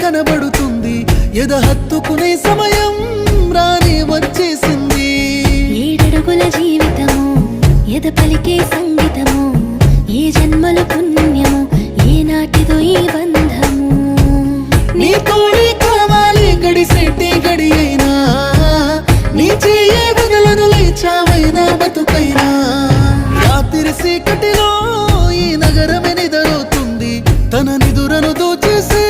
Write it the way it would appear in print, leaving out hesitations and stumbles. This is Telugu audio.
కనబడుతుంది ఎద హత్తుకునే సమయం రాని వచ్చేసింది 7 అడుగుల జీవితము ఎద పలికే సంగీతము ఏ జన్మల పుణ్యము ఏ నాటిదో ఈ బంధము నీ తోడే కావాలి గడిసెట్టి గడి అయినా నీ చెయ్యే వదలను లేచావైనా బతుకైనా రాత్రి చీకటిలో ఈ నగరమే నిదరవుతుంది తన నిదురను దోచేసే